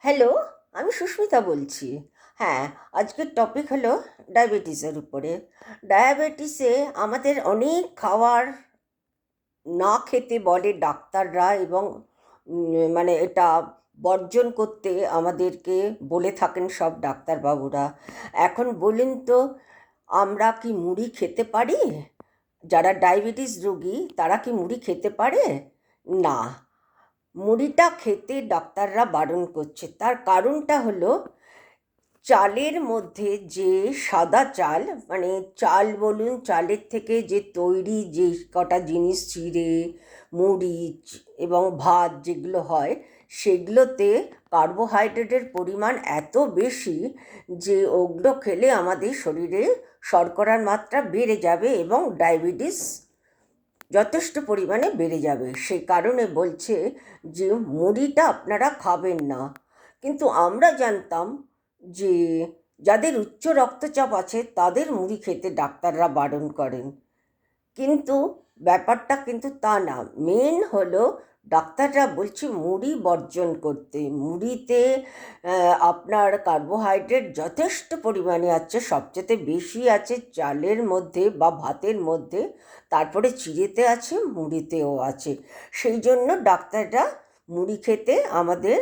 Hello, আমি সুস্মিতা বলছি। হ্যাঁ, আজকের টপিক হলো ডায়াবেটিসের উপরে। ডায়াবেটিসে আমাদের অনেক খাবার না খেতে বলে ডাক্তাররা, এবং মানে এটা বর্জন করতে আমাদেরকে বলে থাকেন সব ডাক্তারবাবুরা। এখন বলুন তো, আমরা কি মুড়ি খেতে পারি? যারা ডায়াবেটিস রোগী তারা কি মুড়ি খেতে পারে? না, মুড়িটা খেতে ডাক্তাররা বারণ করছে। তার কারণটা হলো, চালের মধ্যে যে সাদা চাল, মানে চাল বলুন, চালের থেকে যে তৈরি যে কটা জিনিস, চিড়ে, মুড়ি এবং ভাত যেগুলো হয়, সেগুলোতে কার্বোহাইড্রেটের পরিমাণ এত বেশি যে ওগুলো খেলে আমাদের শরীরে শর্করার মাত্রা বেড়ে যাবে এবং ডায়াবেটিস যথেষ্ট পরিমাণে বেড়ে যাবে। সেই কারণে বলছে যে মুড়িটা আপনারা খাবেন না। কিন্তু আমরা জানতাম যে যাদের উচ্চ রক্তচাপ আছে তাদের মুড়ি খেতে ডাক্তাররা বারণ করেন, কিন্তু ব্যাপারটা কিন্তু তা না। মেন হলো, ডাক্তাররা বলছে মুড়ি বর্জন করতে। মুড়িতে আপনার কার্বোহাইড্রেট যথেষ্ট পরিমাণে আছে, সবচেয়ে বেশি আছে চালের মধ্যে বা ভাতের মধ্যে, তারপরে চিড়েতে আছে, মুড়িতেও আছে। সেই জন্য ডাক্তাররা মুড়ি খেতে আমাদের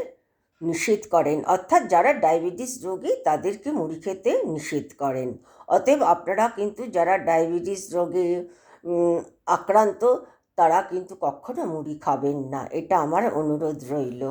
নিষেধ করেন, অর্থাৎ যারা ডায়াবেটিস রোগী তাদেরকে মুড়ি খেতে নিষেধ করেন। অতএব আপনারা কিন্তু যারা ডায়াবেটিস রোগে আক্রান্ত, তারা কিন্তু কখনো মুড়ি খাবেন না, এটা আমার অনুরোধ রইল।